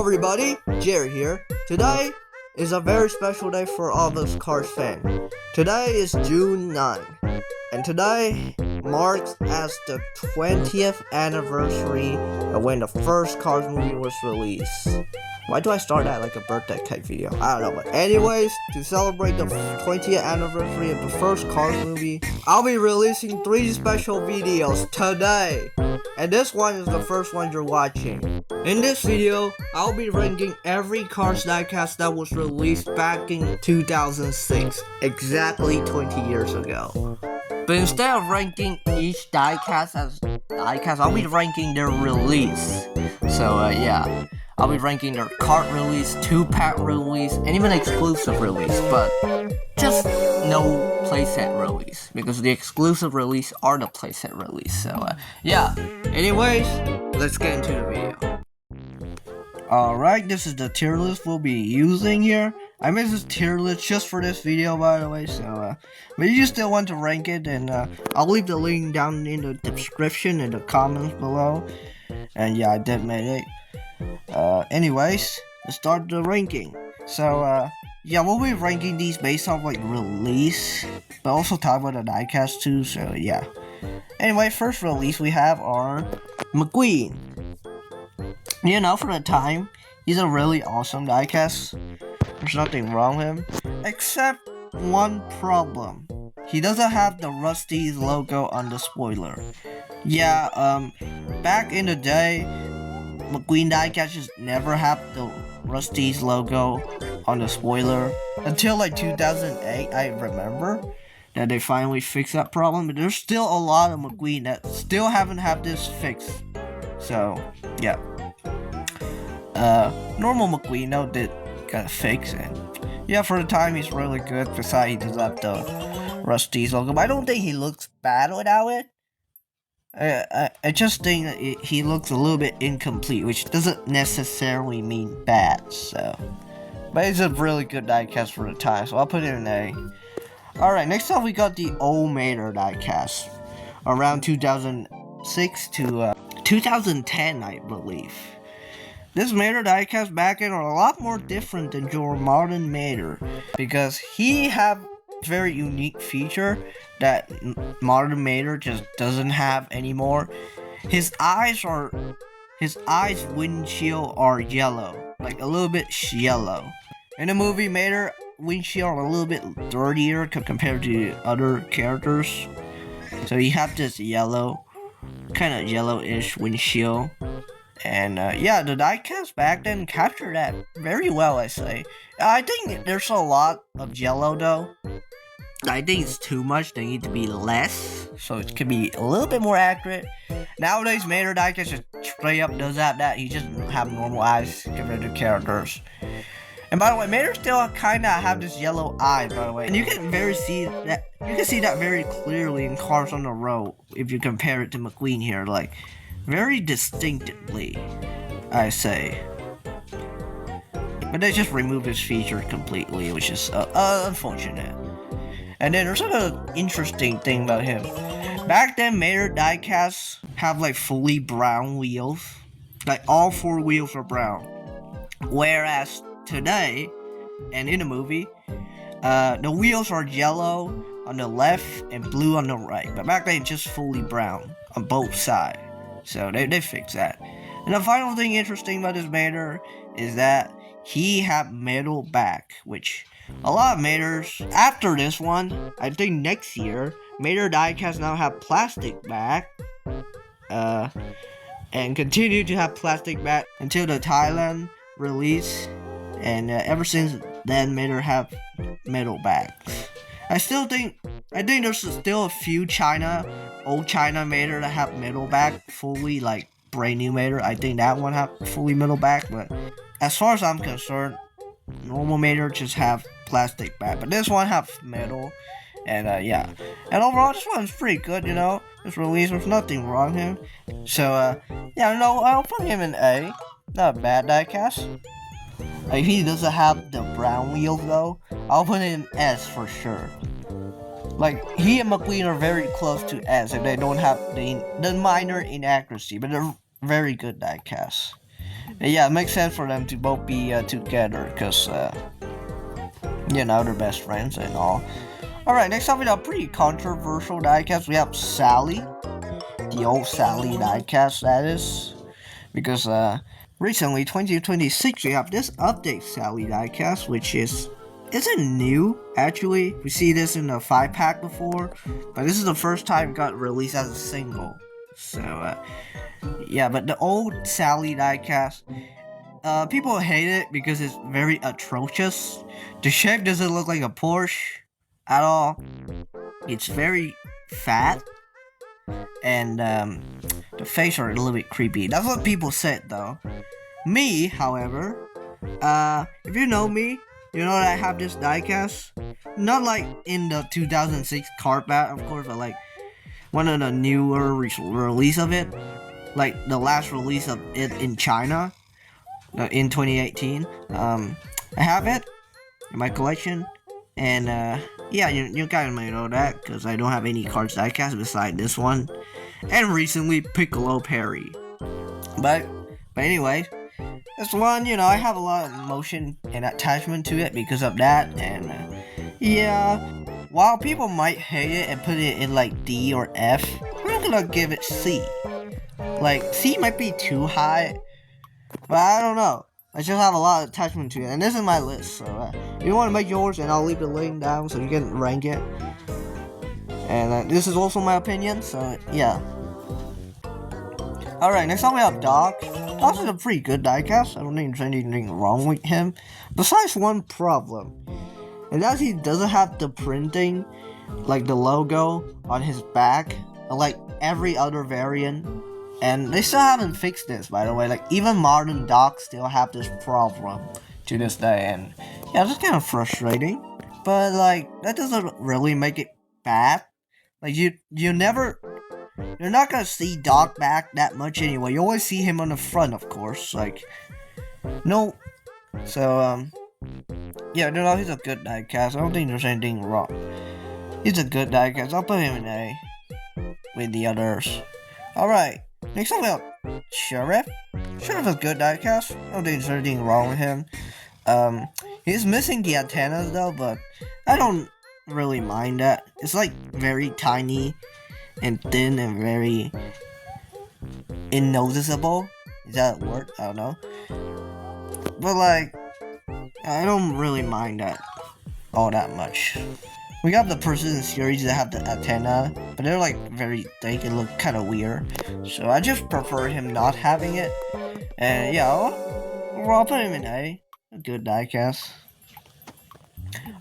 everybody, Jerry here. Today is a very special day for all of us Cars fans. Today is June 9, and today marks as the 20th anniversary of when the first Cars movie was released. Why do I start that like a birthday cake video? I don't know, but anyways, to celebrate the 20th anniversary of the first Cars movie, I'll be releasing 3 special videos today. And this one is the first one you're watching. In this video, I'll be ranking every Cars diecast that was released back in 2006, exactly 20 years ago. But instead of ranking each diecast as diecast, I'll be ranking their release. So yeah, I'll be ranking their cart release, 2-pack release, and even exclusive release, but just no playset release, because the exclusive release are the playset release. So yeah, anyways, let's get into the video. Alright, this is the tier list we'll be using here. I made this tier list just for this video, by the way, so but if you still want to rank it, then I'll leave the link down in the description and the comments below. And yeah, I did make it. Anyways, let's start the ranking. So yeah, we'll be ranking these based off like release, but also talk about the diecast too, so yeah. Anyway, first release we have our McQueen. You know, for the time, he's a really awesome diecast. There's nothing wrong with him, except one problem. He doesn't have the Rusty's logo on the spoiler. Yeah, back in the day, McQueen diecast just never had the Rusty's logo on the spoiler until like 2008. I remember that they finally fixed that problem, but there's still a lot of McQueen that still haven't had this fixed. So yeah, normal McQueen though did kind of fix, and yeah, for the time he's really good. Besides, he does have the Rusty's logo, but I don't think he looks bad without it. I just think that he looks a little bit incomplete, which doesn't necessarily mean bad, so. But it's a really good diecast for the time, so I'll put it in A. Alright, next up we got the old Mater diecast. Around 2006 to 2010, I believe. This Mater diecast back in are a lot more different than your modern Mater, because he have very unique feature that modern Mater just doesn't have anymore. His eyes windshield are yellow, like a little bit yellow. In the movie, Mater windshield are a little bit dirtier compared to other characters, so you have this yellow, kind of yellowish windshield. And yeah, the diecast back then captured that very well, I say. I think there's a lot of yellow though. I think it's too much. They need to be less, so it can be a little bit more accurate. Nowadays, Mater diecast just straight up does that. He just have normal eyes compared to characters. And by the way, Mater still kind of have this yellow eye, by the way, and you can see that very clearly in Cars on the Road if you compare it to McQueen here, like very distinctly, I say. But they just removed this feature completely, which is unfortunate. And then there's another interesting thing about him. Back then, Mater diecasts have like fully brown wheels. Like all 4 wheels are brown. Whereas today, and in the movie, the wheels are yellow on the left and blue on the right. But back then, just fully brown on both sides. So they fixed that. And the final thing interesting about this Mater is that he have metal back, which a lot of Maters after this one, I think next year, Mater diecast now have plastic back, and continue to have plastic back until the Thailand release, and ever since then, Mater have metal backs. I think there's still a few old China Mater that have metal back, fully like brand new Mater. I think that one have fully metal back, but as far as I'm concerned, normal Mater just have plastic back, but this one have metal. And yeah, and overall this one's pretty good, you know. This release, there's nothing wrong with him. So yeah, no, I'll put him in A. Not a bad diecast. If he doesn't have the brown wheels though, I'll put him in S for sure. Like, he and McQueen are very close to S, and they don't have the minor inaccuracy, but they're very good diecasts. And yeah, it makes sense for them to both be together, because you know, they're best friends and all. Alright, next up we have a pretty controversial diecast. We have Sally, the old Sally diecast, that is, because recently 2026 we have this update Sally diecast, which isn't new actually. We see this in the 5-pack before, but this is the first time it got released as a single. So yeah, but the old Sally diecast, people hate it because it's very atrocious. The shape doesn't look like a Porsche at all. It's very fat, and the face are a little bit creepy. That's what people said though. Me, however, if you know me, you know that I have this diecast. Not like in the 2006 card bat, of course, but like one of the newer release of it. Like the last release of it in China in 2018. I have it in my collection. And yeah, you guys might know that, because I don't have any cards diecast beside this one. And recently, Piccolo Perry. But anyway, this one, you know, I have a lot of emotion and attachment to it because of that. And yeah, while people might hate it and put it in like D or F, I'm gonna give it C. Like, C might be too high, but I don't know. I just have a lot of attachment to it, and this is my list. So if you want to make yours, and I'll leave the link down so you can rank it. And this is also my opinion, so yeah. Alright, next up we have Doc. Doc is a pretty good diecast. I don't think there's anything wrong with him, besides one problem, and that's he doesn't have the printing, like the logo on his back, like every other variant. And they still haven't fixed this, by the way. Like, even modern Docs still have this problem to this day. And yeah, it's kind of frustrating. But like, that doesn't really make it bad. Like, you're not gonna see Doc back that much anyway. You always see him on the front, of course. Like, no. So yeah, no, he's a good diecast. I don't think there's anything wrong. He's a good diecast. I'll put him in A with the others. Alright. Next up we have Sheriff. Sheriff is a good diecast. I don't think there's anything wrong with him. He's missing the antennas though, but I don't really mind that. It's like very tiny and thin and very unnoticeable. Is that a word? I don't know. But like, I don't really mind that all that much. We got the Precision series that have the antenna, but they're like very thick and look kind of weird. So I just prefer him not having it. And yeah, I'll put him in A. A good diecast.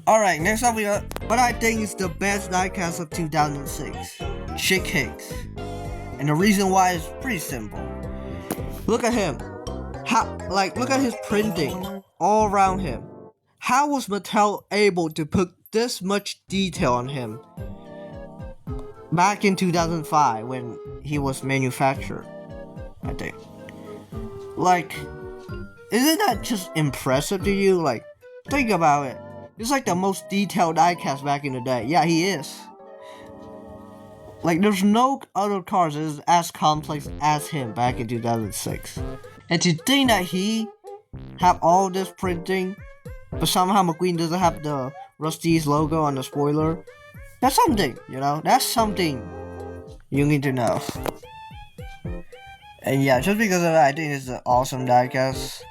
Alright, next up we got what I think is the best diecast of 2006. Chick Hicks. And the reason why is pretty simple. Look at him. Look at his printing all around him. How was Mattel able to put this much detail on him back in 2005 when he was manufactured? I think. Like, isn't that just impressive to you? Like, think about it. It's like the most detailed diecast back in the day. Yeah, he is. Like, there's no other cars that is as complex as him back in 2006. And to think that he have all this printing, but somehow McQueen doesn't have the Rusty's logo on the spoiler, that's something, you know? That's something you need to know. And yeah, just because of that, I think it's an awesome diecast.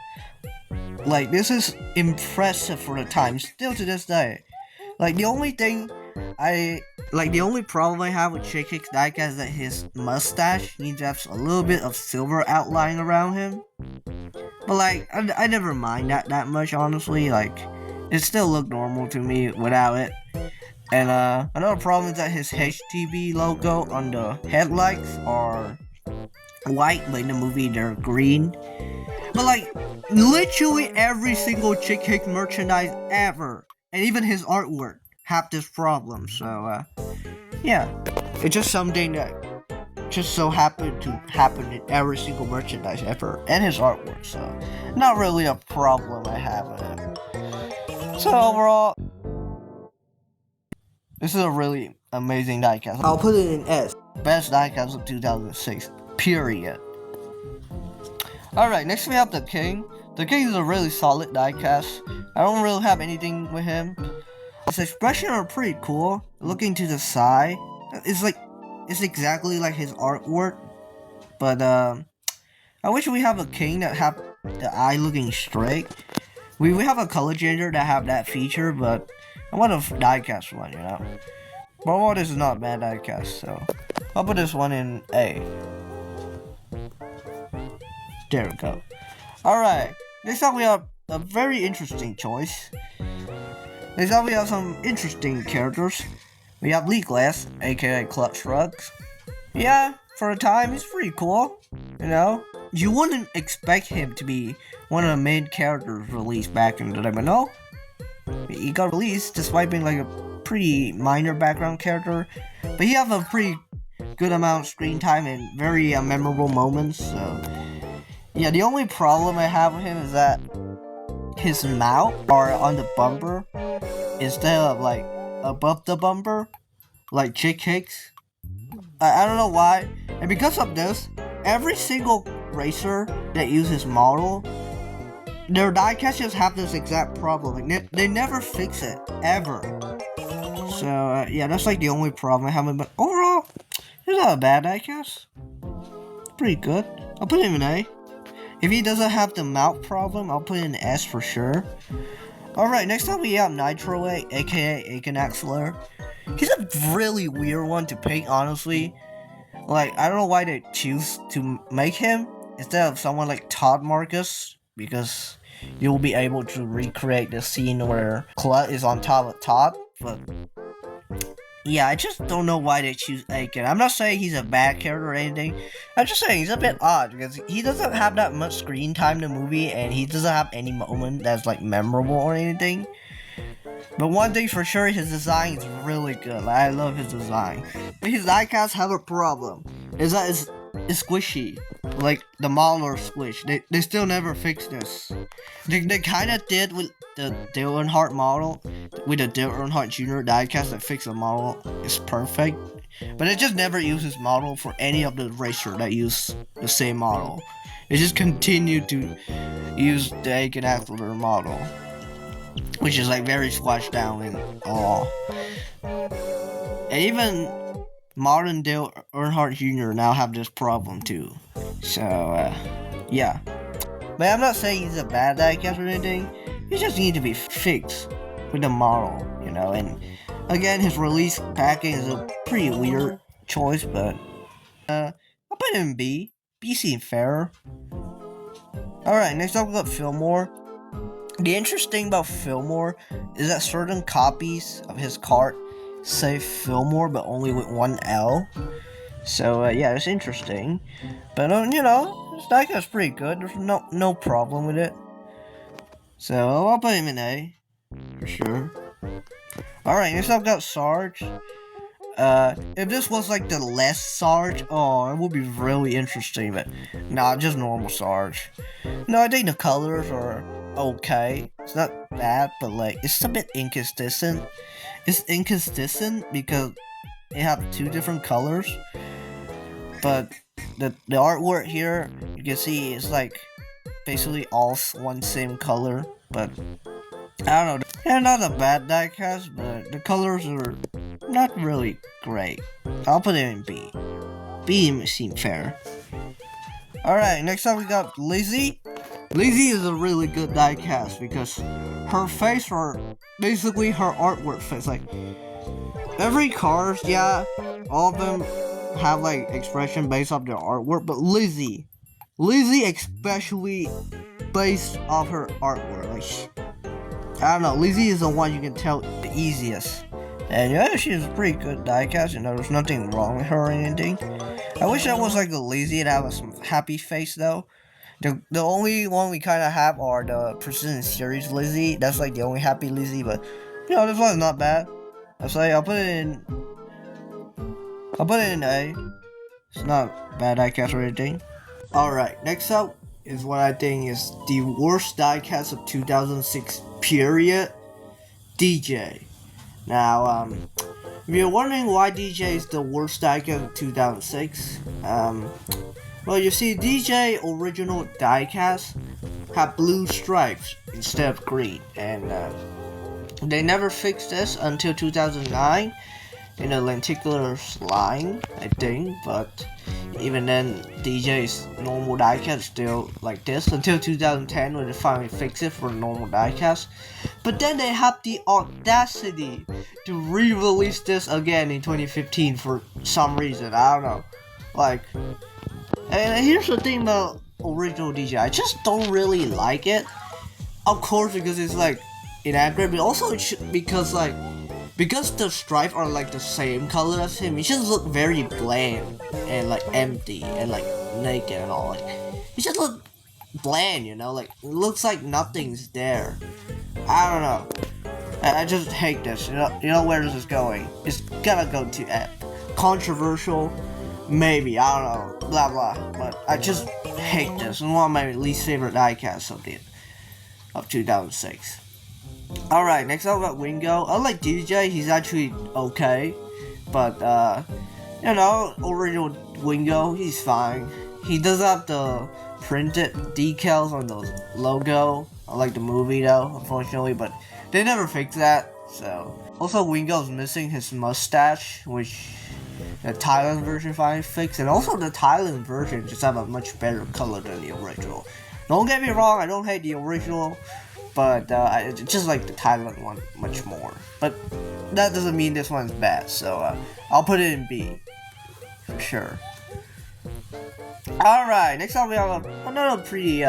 Like, this is impressive for the time, still to this day. Like, the only problem I have with Chick Hicks diecast is that his mustache needs to have a little bit of silver outline around him. But like, I never mind that much, honestly. Like, it still looked normal to me without it. And another problem is that his HTV logo on the headlights are white, but in the movie they're green. But like, literally every single Chick Hicks merchandise ever, and even his artwork, have this problem. So yeah, it's just something that just so happened to happen in every single merchandise ever, and his artwork. So not really a problem I have with it. So overall, this is a really amazing diecast. I'll put it in S. Best diecast of 2006. Period. Alright, next we have the King. The King is a really solid diecast. I don't really have anything with him. His expression are pretty cool. Looking to the side, it's exactly like his artwork. But I wish we have a King that have the eye looking straight. We have a color changer that have that feature, but I want a diecast one, you know. But this is not a bad diecast, so I'll put this one in A. There we go. Alright, next up we have a very interesting choice. Next up we have some interesting characters. We have Legolas, aka Clutch Rugs. Yeah, for a time he's pretty cool, you know. You wouldn't expect him to be one of the main characters released back in the day, but no. He got released despite being like a pretty minor background character. But he has a pretty good amount of screen time and very memorable moments, so yeah, the only problem I have with him is that his mouth are on the bumper instead of like above the bumper, like chick cakes. I don't know why, and because of this, every single racer that uses model, their diecast just have this exact problem. Like, they never fix it ever. So yeah, that's like the only problem I have. But overall, it's not a bad diecast. It's pretty good. I'll put him in A. If he doesn't have the mouth problem, I'll put in S for sure. Alright, next up we have Nitro A, aka Akinaxler. He's a really weird one to paint, honestly. Like, I don't know why they choose to make him instead of someone like Todd Marcus, because you'll be able to recreate the scene where Clut is on top of Todd, but yeah, I just don't know why they choose Aiken. I'm not saying he's a bad character or anything. I'm just saying he's a bit odd because he doesn't have that much screen time in the movie, and he doesn't have any moment that's like memorable or anything. But one thing for sure, his design is really good. Like, I love his design. But his diecasts have a problem. Is that it's squishy. Like, the model are squished. They still never fixed this. They kind of did with the Dale Earnhardt model. With the Dale Earnhardt Jr. diecast that fixed the model. It's perfect. But it just never uses model for any of the racer that use the same model. It just continued to use the Aiken Axler model, which is like very squashed down and all. And even modern Dale Earnhardt Jr. now have this problem too. So yeah. But I'm not saying he's a bad diecast or anything. He just needs to be fixed with the model, you know. And again, his release packing is a pretty weird choice, but I'll put him in B. B seems fairer. Alright, next up we got Fillmore. The interesting thing about Fillmore is that certain copies of his cart say Fillmore, but only with one L. So yeah, it's interesting. But you know, this diecast's pretty good. There's no problem with it. So I'll put him in A for sure. Alright, next I've got Sarge. If this was like the less Sarge, oh, it would be really interesting, but nah, just normal Sarge. No, I think the colors are okay. It's not bad, but like, it's a bit inconsistent. It's inconsistent because it have two different colors, but the artwork here, you can see it's like basically all one same color, but I don't know. They're not a bad diecast, but the colors are not really great. I'll put it in B. B seems fair. Alright, next up we got Lizzie. Lizzie is a really good diecast because her face, or basically her artwork face, like every cars, yeah, all of them have like expression based off their artwork, but Lizzie especially based off her artwork, like I don't know, Lizzie is the one you can tell the easiest. And yeah, she's a pretty good diecast, you know, there's nothing wrong with her or anything. I wish I was like a Lizzie and have some happy face though. The only one we kind of have are the Precision Series Lizzie. That's like the only happy Lizzie, but you know, this one's not bad. I'll say I'll put it in A. It's not bad diecast or anything. Alright, next up is what I think is the worst diecast of 2006 period, DJ. Now, if you're wondering why DJ is the worst diecast of 2006, Well, you see, DJ original diecast have blue stripes instead of green, and they never fixed this until 2009 in a lenticular line, I think. But even then, DJ's normal diecast still like this until 2010 when they finally fixed it for normal diecast. But then they have the audacity to re-release this again in 2015 for some reason. I don't know, like. And here's the thing about original DJ, I just don't really like it. Of course, because it's like inaccurate, but also because the stripes are like the same color as him, it just look very bland and like empty and like naked and all. Like it just look bland, you know, like it looks like nothing's there. I don't know. I just hate this. You know where this is going. It's gonna go to controversial. Maybe, I don't know, blah blah, but I just hate this. It's one of my least favorite diecasts of 2006. Alright, next up about Wingo. Unlike DJ, he's actually okay, but you know, original Wingo, he's fine. He does have the printed decals on the logo, unlike the movie though, unfortunately, but they never fixed that, so. Also, Wingo's missing his mustache, which the Thailand version finally fixed, and also the Thailand version just have a much better color than the original. Don't get me wrong, I don't hate the original, but I just like the Thailand one much more. But that doesn't mean this one's bad, so I'll put it in B for sure. Alright, next up we have another pretty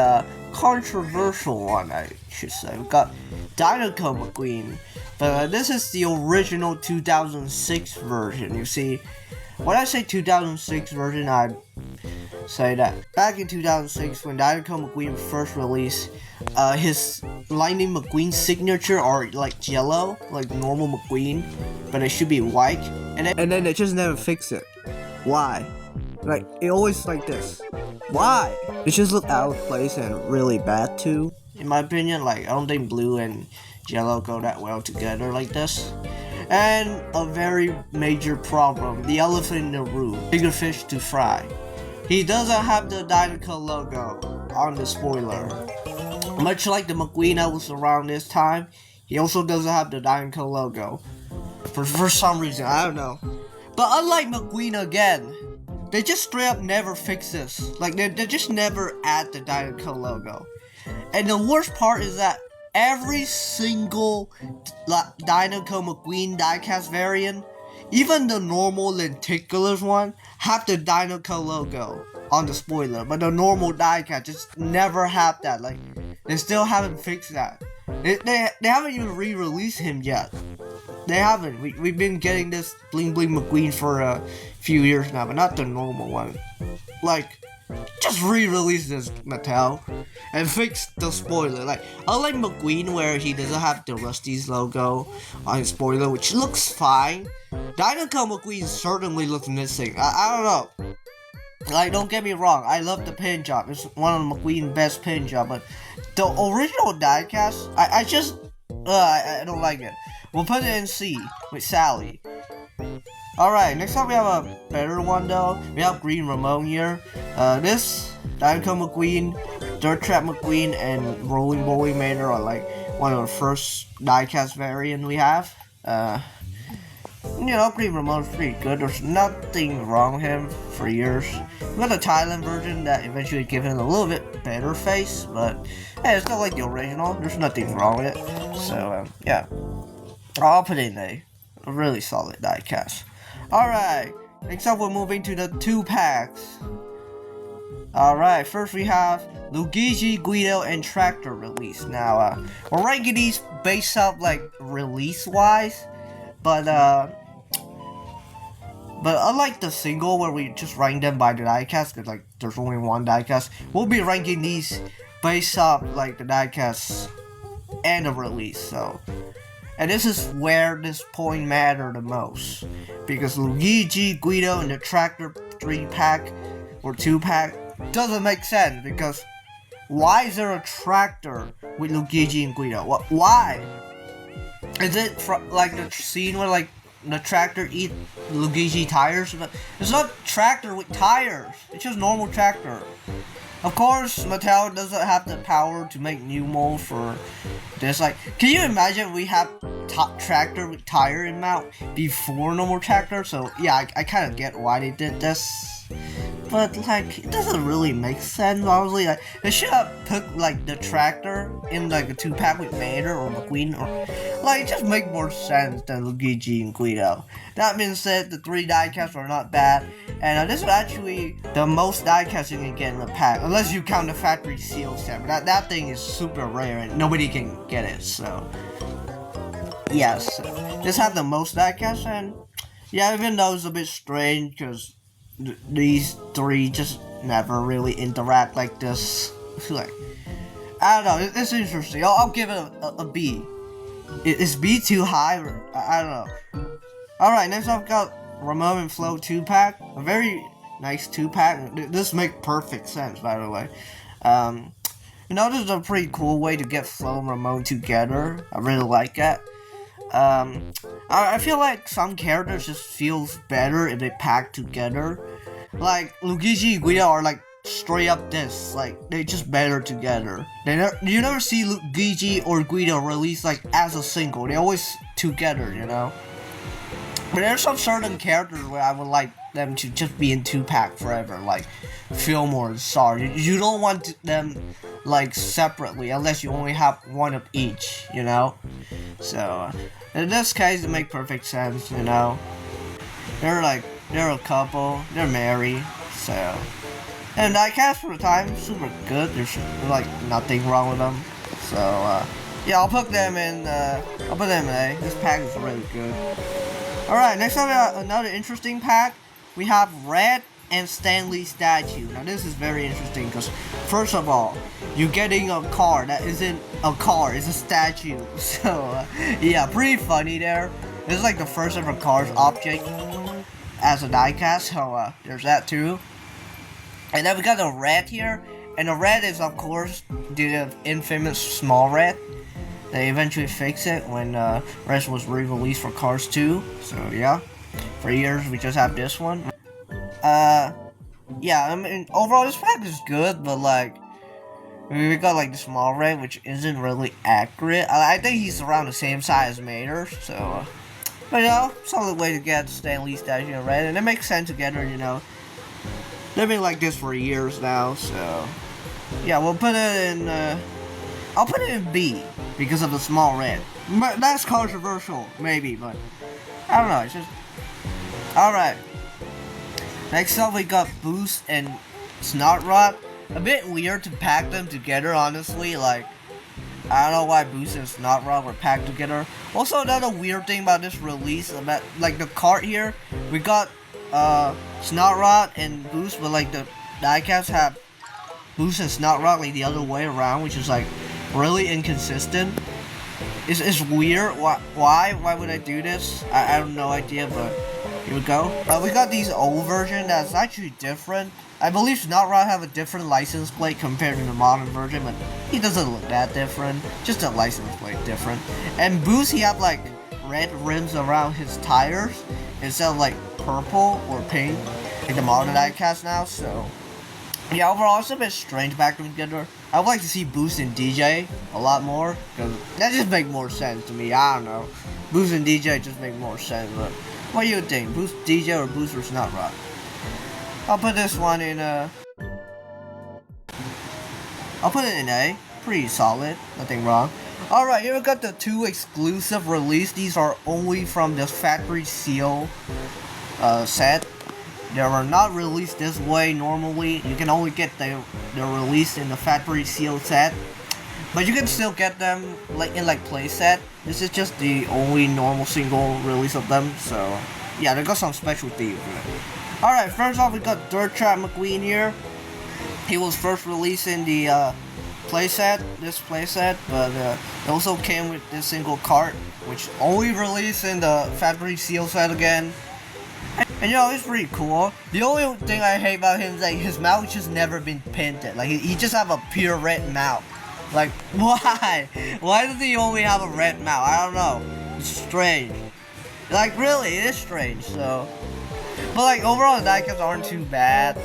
controversial one, I should say. We've got Dinoco McQueen, but this is the original 2006 version. You see, when I say 2006 version, I say that back in 2006 when Dinoco McQueen was first released, his Lightning McQueen signature are like yellow, like normal McQueen, but it should be white, and then they just never fix it. Why? Like, it always like this. Why? It just look out of place and really bad too. In my opinion, like, I don't think blue and yellow go that well together like this. And a very major problem, the elephant in the room, bigger fish to fry. He doesn't have the Dinoco logo on the spoiler. Much like the McQueen that was around this time, he also doesn't have the Dinoco logo. For some reason, I don't know. But unlike McQueen again, they just straight up never fix this. Like, they just never add the Dinoco logo. And the worst part is that every single Dinoco McQueen diecast variant, even the normal lenticulars one, have the Dinoco logo on the spoiler. But the normal diecast just never have that. Like, they still haven't fixed that. They haven't even re-released him yet. They haven't. We've been getting this Bling Bling McQueen for a few years now, but not the normal one. Like, just re-release this, Mattel, and fix the spoiler. Like, unlike McQueen, where he doesn't have the Rusty's logo on his spoiler, which looks fine, Dinoco McQueen certainly looks missing. I don't know. Like, don't get me wrong, I love the paint job. It's one of McQueen's best paint job, but the original diecast, I don't like it. We'll put it in C with Sally. Alright, next up we have a better one though. We have Green Ramon here. This, Dinoco McQueen, Dirt Trap McQueen, and Rolling Bowling Mater are like one of the first diecast variant we have. You know, Green Ramon's pretty good. There's nothing wrong with him for years. We got the Thailand version that eventually gave him a little bit better face, but hey, it's not like the original. There's nothing wrong with it. So, yeah. I'll put in a really solid diecast. Alright, next up we're moving to the 2-packs. Alright, first we have Luigi, Guido, and Tractor release. Now, we're ranking these based off, like, release-wise, but unlike the single where we just rank them by the diecast, because, like, there's only one diecast, we'll be ranking these based off, like, the diecast and the release, so. And this is where this point matters the most, because Luigi, Guido, and the Tractor 3-pack or 2-pack doesn't make sense, because why is there a tractor with Luigi and Guido? Why? Is it like the scene where like the tractor eat Luigi tires, but it's not tractor with tires. It's just normal tractor. Of course, Mattel doesn't have the power to make new molds for this. Like, can you imagine we have tractor with tire in mount before normal tractor? So yeah, I kind of get why they did this, but like it doesn't really make sense. Honestly, like they should have put like the tractor in like a 2-pack with Vader or McQueen, or like just make more sense than Luigi and Guido. That being said, the 3 diecasts are not bad, and this is actually the most diecast you can get in the pack, unless you count the factory seal set. But that thing is super rare and nobody can get it. So yes, this have the most diecast, and yeah, even though it's a bit strange because these 3 just never really interact like this. Like, I don't know, it's interesting. I'll give it a B. Is B too high? I don't know. Alright, next I've got Ramon and Flo 2-pack. A very nice 2-pack. This makes perfect sense, by the way. You know, this is a pretty cool way to get Flo and Ramon together. I really like that. I feel like some characters just feels better if they pack together. Like Luigi and Guido are like straight up this, like they just better together. You never see Luigi or Guido release like as a single. They always together, you know. But there's some certain characters where I would like them to just be in 2-pack forever, like Fillmore and Sar. You don't want them like separately unless you only have one of each, you know. So in this case, it makes perfect sense, you know. They're a couple, they're married, so. And diecast for the time, super good. There's like nothing wrong with them. So yeah, I'll put them in A. This pack is really good. Alright, next up, another interesting pack. We have Red and Stanley statue. Now this is very interesting because first of all, you're getting a car that isn't a car, it's a statue. So yeah, pretty funny there. This is like the first ever Cars object as a diecast, so there's that too. And then we got the Red here, and the Red is of course the infamous small Red. They eventually fixed it when Red was re-released for Cars 2. So yeah, for years we just have this one. Yeah, I mean overall this pack is good, but like we got like the small Red, which isn't really accurate. I think he's around the same size as Mater, so but you know, solid way to get Stanley statue and Red, and it makes sense together, you know. They've been like this for years now, so yeah, we'll put it in I'll put it in B because of the small Red. But that's controversial, maybe, but I don't know, it's just alright. Next up we got Boost and Snotrot. A bit weird to pack them together, honestly. Like, I don't know why Boost and Snotrot were packed together. Also, another weird thing about this release, about like the cart here, we got Snotrot and Boost, but like the diecasts have Boost and Snotrot like the other way around, which is like really inconsistent. It's weird. Why would I do this? I have no idea, but here we go. We got these old version that's actually different. I believe Snotrot have a different license plate compared to the modern version, but he doesn't look that different. Just a license plate different. And Boost, he have like red rims around his tires instead of like purple or pink like the modern diecast now. So yeah, overall it's a bit strange back together. I would like to see Boost and DJ a lot more, because that just make more sense to me. I don't know. Boost and DJ just make more sense, but what do you think? Boost DJ or Boost or Snotrot? I'll put this one in I'll put it in A. Pretty solid, nothing wrong. Alright, here we got the 2 exclusive release. These are only from the factory seal set. They are not released this way normally. You can only get the release in the factory seal set, but you can still get them like in like playset. This is just the only normal single release of them, so yeah, they got some specialty with it. Alright, first off we got Dirt Trap McQueen here. He was first released in the this playset, but it also came with this single cart, which only released in the factory seal set again. And you know, it's pretty cool. The only thing I hate about him is like his mouth just never been painted. Like he just have a pure red mouth. Like why? Why does he only have a red mouth? I don't know. It's strange. Like, really, it is strange, so. But, like, overall, the diecasts aren't too bad.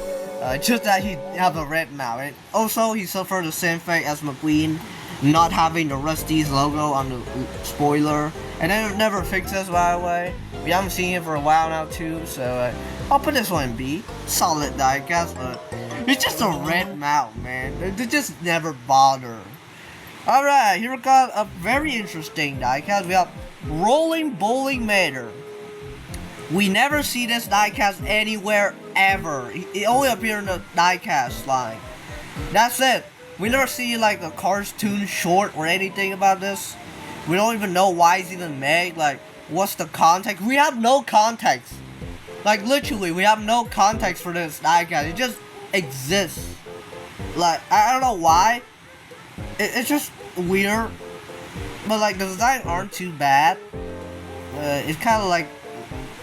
Just that he have a red mouth. And also, he suffered the same fate as McQueen, not having the Rusty's logo on the spoiler. And then it never fixes, by the way. We haven't seen it for a while now, too, so I'll put this one in B. Solid diecast, but it's just a red mouth, man. They just never bother. Alright, here we got a very interesting diecast. We have Rolling Bowling Mater. We never see this diecast anywhere ever. It only appears in the diecast line. That's it. We never see like a cartoon short or anything about this. We don't even know why it's even made. Like, what's the context? We have no context. Like, literally, we have no context for this diecast. It just exists. Like, I don't know why. It's just weird. But like, the designs aren't too bad. It's kind of like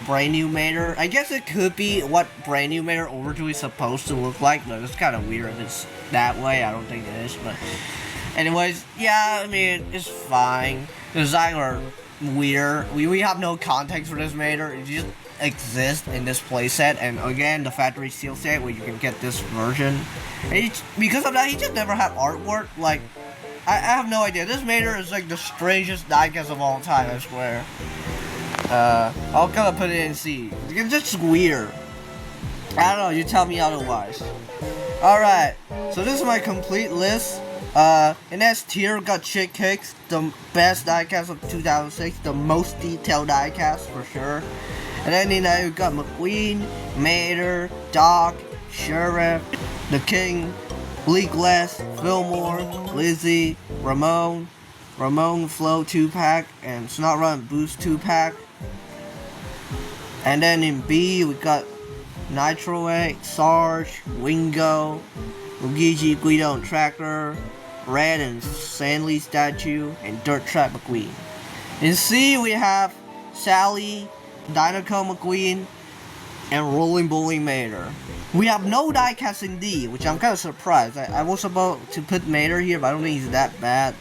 Brand New Mater. I guess it could be what Brand New Mater originally supposed to look like, but it's kind of weird if it's that way. I don't think it is, but anyways, yeah, I mean, it's fine. The designs are weird. We have no context for this Mater. It just exists in this playset, and again, the factory seal set where you can get this version. And because of that, he just never had artwork. Like, I have no idea. This Mater is like the strangest diecast of all time, I swear. I'll kind of put it in C. It's just weird. I don't know, you tell me otherwise. Alright, so this is my complete list. In S tier, we got Chick Kicks, the best diecast of 2006, the most detailed diecast for sure. And then in that, we got McQueen, Mater, Doc, Sheriff, The King, Bleakless, Fillmore, Lizzie, Ramon Flow 2-pack, and Snot Run Boost 2-pack. And then in B, we got Nitro Egg, Sarge, Wingo, Luigi, Guido, and Tractor, Red and Sandley Statue, and Dirt Trap McQueen. In C, we have Sally, Dinoco McQueen, and Rolling Bowling Mater. We have no diecast in D, which I'm kind of surprised. I was about to put Mater here, but I don't think he's that bad.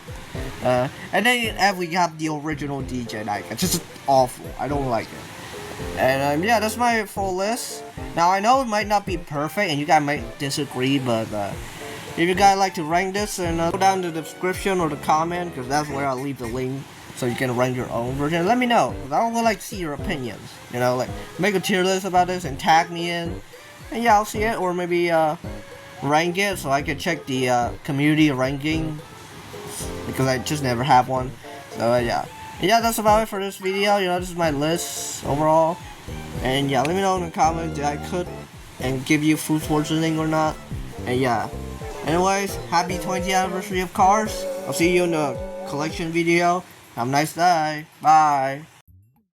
And then in F, we have the original DJ diecast. Just awful. I don't like it. And yeah, that's my full list. Now I know it might not be perfect, and you guys might disagree, but if you guys like to rank this, and go down in the description or the comment, because that's where I'll leave the link, so you can rank your own version. Let me know, because I would like to see your opinions. You know, like make a tier list about this and tag me in, and yeah, I'll see it, or maybe rank it so I can check the community ranking, because I just never have one. So yeah. Yeah, that's about it for this video. You know, this is my list overall. And yeah, let me know in the comments if I could and give you food poisoning or not. And yeah. Anyways, happy 20th anniversary of Cars. I'll see you in the collection video. Have a nice day. Bye.